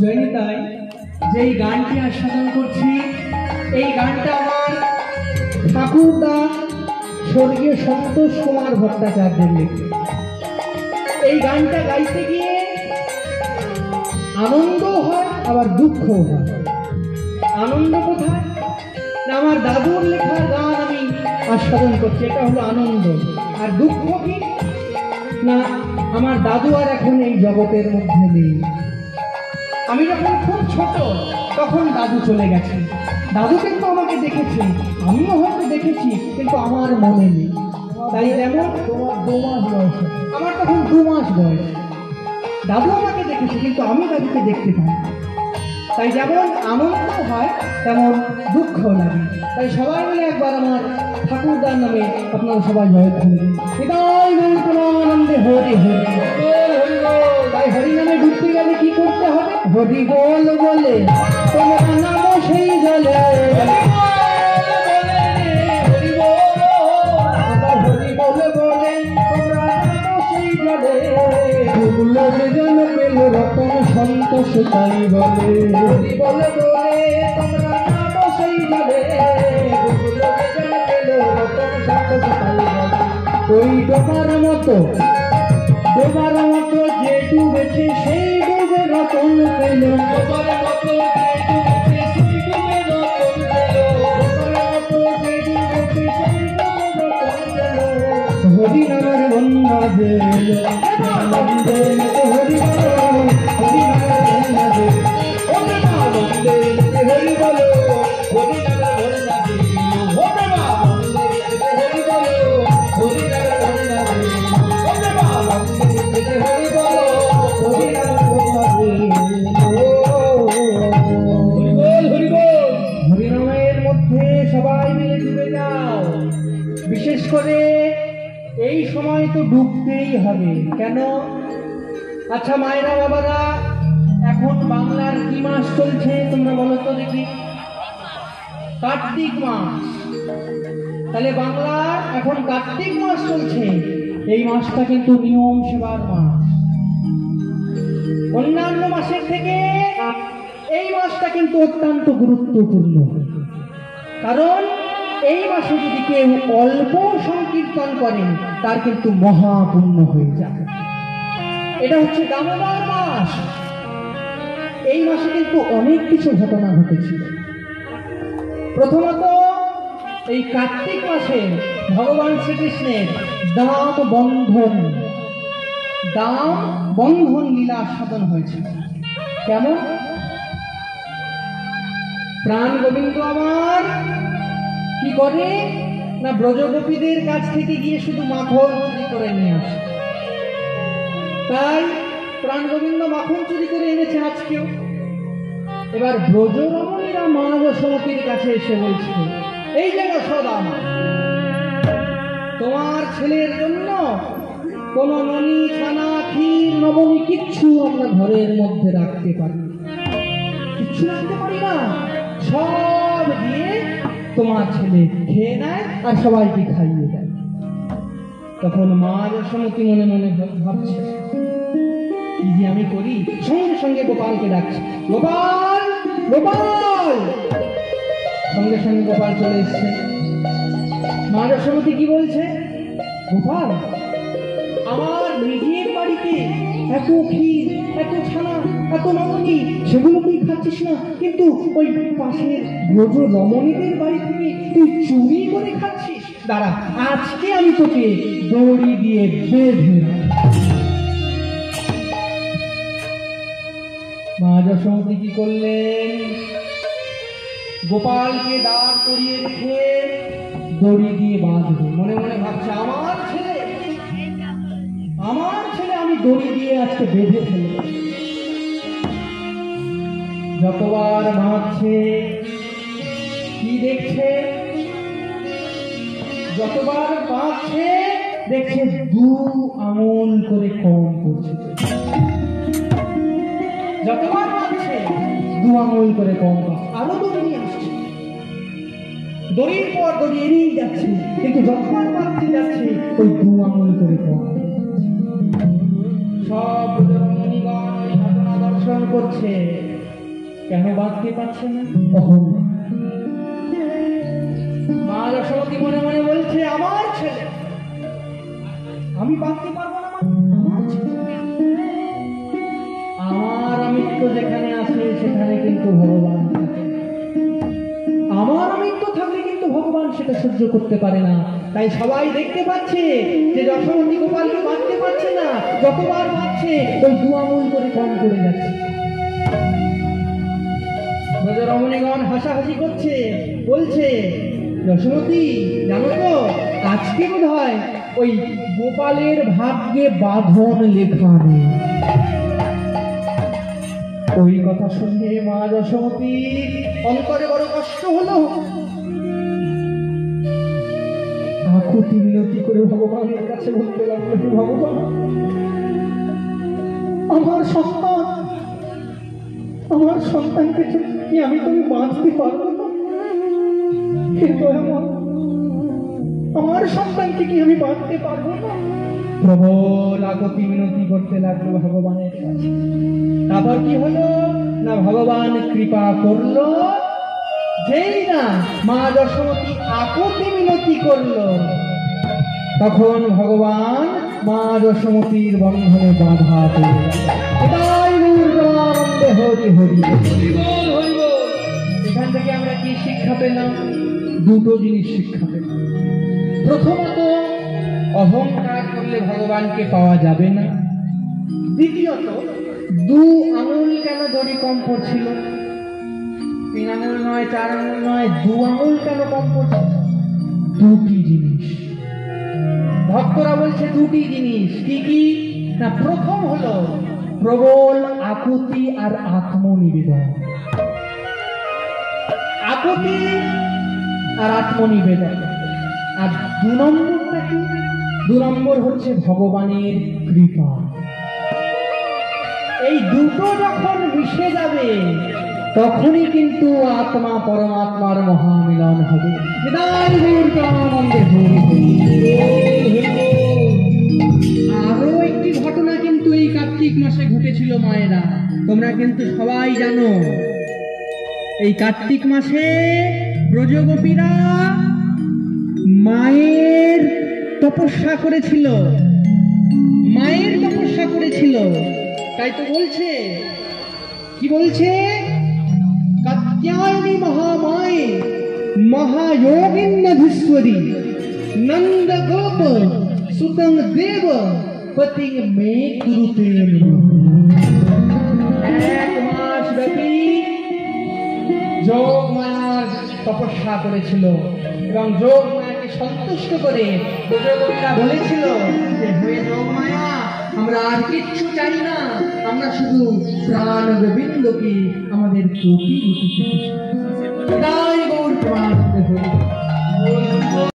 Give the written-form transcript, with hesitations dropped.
জয়নিতাই যেই গানটি আস্বাদন করছি এই গানটা আমার ঠাকুরদা স্বর্গীয় সন্তোষ কুমার ভট্টাচার্যের লেখা। এই গানটা গাইতে গিয়ে আনন্দ হয় আবার দুঃখও হয়। আনন্দ কোথায় না, আমার দাদুর লেখার গান আমি আস্বাদন করছি, এটা হলো আনন্দ। আর দুঃখ কি না, আমার দাদু আর এখন এই জগতের মধ্যে নেই। আমি যখন খুব ছোট তখন দাদু চলে গেছে। দাদু কিন্তু আমাকে দেখেছে, আমিও হয়তো দেখেছি, কিন্তু আমার মনে নেই। তাই যেমন তোমার 2 মাস বয়স, আমার তখন 2 মাস বয়স, দাদু আমাকে দেখেছে কিন্তু আমি দাদুকে দেখতে পাই। তাই যেমন আনন্দ হয় তেমন দুঃখ লাগে। তাই সবাই মিলে একবার আমার ঠাকুরদার নামে আপনারা সবাই জয়ধ্বনি দিন। আনন্দে হরি হরি। তাই হরি নামে ডুবতে গেলে কি করতে হবে? হরি বল বলে তোমার নাম সেই জলে, হরি বল বলে তোমরা নাম সেই জলে, ডুবলো যেজন পেল রতন সন্তোষ তাই বলে। হরি বল বলে তোমরা নাম সেই জলে, ডুবলো যেজন পেল রতন সন্তোষ তাই বলে। ওই ডোবার মতো যে ডুবেছে সেই ডুবে রতন পেল, ডোবার মতো যে ডুবেছে সেই ডুবে রতন পেল, ডোবার মতো যে ডুবেছে সেই ডুবে রতন পেল। হরি নামের বন্যা দিল আনন্দে হরি বলো, হরি নামের বন্যা দিল আনন্দে হরি বলো, হরি নামের বন্যা দিল হরি বলো, হরি নামের বন্যা দিল হরি বলো, হরি নামের বন্যা দিল। হরি বল, হরি নামের মধ্যে সবাই মিলে ডুবে যাও। বিশেষ করে এই সময় তো ডুবতেই হবে। কেন? আচ্ছা মায়েরা বাবারা, এখন বাংলার কি মাস চলছে তোমরা বলো তো দেখি? কার্তিক মাস। তাহলে বাংলার এখন কার্তিক মাস চলছে। এই মাসটা কিন্তু নিয়ম সেবার মাস। অন্যান্য মাসের থেকে এই মাসটা কিন্তু অত্যন্ত গুরুত্বপূর্ণ। কারণ এই মাসে যদি কেউ অল্প সংকীর্তন করেন তার কিন্তু মহাপুণ্য হয়ে যায়। এটা হচ্ছে দামোদর মাস। এই মাসে কিন্তু অনেক কিছু ঘটনা ঘটেছিল। প্রথমত এই কার্তিক মাসে ভগবান শ্রীকৃষ্ণের দাম বন্ধন লীলা আস্বাদন হয়েছিল। কেমন? প্রাণ গোবিন্দ আমার কি করে না, ব্রজগোপীদের কাছ থেকে গিয়ে শুধু মাখন চুরি করে নিয়ে আসে। তাই প্রাণ গোবিন্দ মাখন চুরি করে এনেছে আজকেও। এবার ব্রজরমণীরা মা যশোমতীর কাছে এসে বলছে, এই যে যশোদা, তোমার ছেলের জন্য কোন ননি ছানা ক্ষীর নবনী কিচ্ছু আমরা ঘরের মধ্যে রাখতে পারি, কিচ্ছু রাখতে পারি না, সব দিয়ে তোমার ছেলে খেয়ে নেয় আর সবাইকে খাইয়ে দেয়। তখন মা যশোমতী মনে মনে ভাবছে, কি যে আমি করি। সঙ্গে সঙ্গে গোপালকে ডাকছে, গোপাল গোপাল। সঙ্গে সঙ্গে গোপাল চলে এসছে। মা যশোমতী কি বলছে? গোপাল, আমার নিজের বাড়িতে এত ক্ষীর, এত ছানা, এত নবনী, সেগুলো তুই খাচ্ছিস না, কিন্তু ওই পাশের ব্রজ রমণীদের বাড়ি থেকে তুই চুরি করে খাচ্ছিস। দাঁড়া, আজকে আমি তোকে দড়ি দিয়ে বেঁধে। মা যশোমতী কি করলেন? গোপালকে দাঁড় করিয়ে রেখে দড়ি দিয়ে বাঁধবে। মনে মনে ভাবছে, আমার ছেলে আমি দড়ি দিয়ে আজকে বেঁধে ফেলব। যতবার বাঁধছে কি দেখছে? যতবার বাঁধছে দেখছে 2 আঙুল করে কম করছে। যতবার বাঁধছে 2 আঙুল করে কম করছে। আরো দড়ি নিয়ে আসছে, দড়ির পর দড়ি এড়িয়ে যাচ্ছে, কিন্তু যতবার বাঁধতে যাচ্ছে ওই 2 আঙুল করে কম। সব রমণীগণ ওই ঘটনা দর্শন করছে। কেন বাঁধতে পারছে না? অহংকার। মা যশোমতী মনে মনে বলছে, আমার ছেলে, আমি বাঁধতে পারবো না? আমার ছেলে, আমার আমিত্ব যেখানে আছে সেখানে কিন্তু ভগবান থাকে। আমার আমিত্ব থাকলে কিন্তু ভগবান সেটা সহ্য করতে পারে না। তাই সবাই দেখতে পাচ্ছে যে যশোমতী গোপালকে বাঁধতে পারছে না, যতবার বাঁধছে ওই 2 আঙুল করে কম করে যাচ্ছে। রমণীগণ হাসাহাসি করছে, বলছে, যশোমতী জানো তো আজকে বোধ হয় ওই গোপালের ভাগ্যে বাঁধন লেখা নেই। ওই কথা শুনে মা যশোমতী অন্তরে বড় কষ্ট হলো। আকুতি মিনতি করে ভগবানের কাছে বলতে লাগলো, ভগবান, আমার সন্তানকে কি আমি তুমি বাঁচতে পারবো না? কিন্তু আমার সন্তানকে কি আমি বাঁচতে পারবো না? প্রবল আকুতি মিনতি করতে লাগলো ভগবানের কাছে। তারপর কি হলো না, ভগবান কৃপা করলো। যেই না মা যশোমতী আকুতি মিনতি করলো, তখন ভগবান মা যশোমতীর বন্ধনে বাধা পেল। এখান থেকে আমরা কি শিক্ষা পেলাম? দুটো জিনিস শিক্ষা পেলাম। প্রথমত, অহংকার করলে ভগবানকে পাওয়া যাবে না। দ্বিতীয়ত, 2 আঙুল কেন দড়ি কম পড়ছিল? 3 আঙুল নয়, 4 আঙুল নয়, 2 আঙুল কেন কম পড়ছিল? দুটি জিনিস। ভক্তরা বলছে দুটি জিনিস। কি কি না, প্রথম হলো প্রবল আকুতি আর আত্মনিবেদন। আকুতি আর আত্মনিবেদন। আর 2 নম্বরটা কি? 2 নম্বর হচ্ছে ভগবানের কৃপা। এই দুটো যখন মিশে যাবে তখনই কিন্তু আত্মা পরমাত্মার মহামিলন হবে। আরো একটি ঘটনা কিন্তু এই কার্তিক মাসে ঘটেছিল মায়েরা, তোমরা কিন্তু সবাই জানো। এই কার্তিক মাসে ব্রজগোপীরা মায়ের তপস্যা করেছিল, মায়ের তপস্যা করেছিল। তাই তো বলছে, কি বলছে? কাত্যায়নী মহামায়ে महायोगिन्यधीश्वरी नंद गोप सुतंग देव पति में कुरुते। 1 মাস ব্যাপী যোগ মায়ার তপস্যা করেছিল এবং যোগ মায়াকে সন্তুষ্ট করে ব্রজগোপীরা বলেছিল যে, হে যোগ মায়া, আমরা আর কিচ্ছু চাই না, আমরা শুধু প্রাণ গোবিন্দকে আমাদের কোটি কোটি তাই গৌর প্রাণ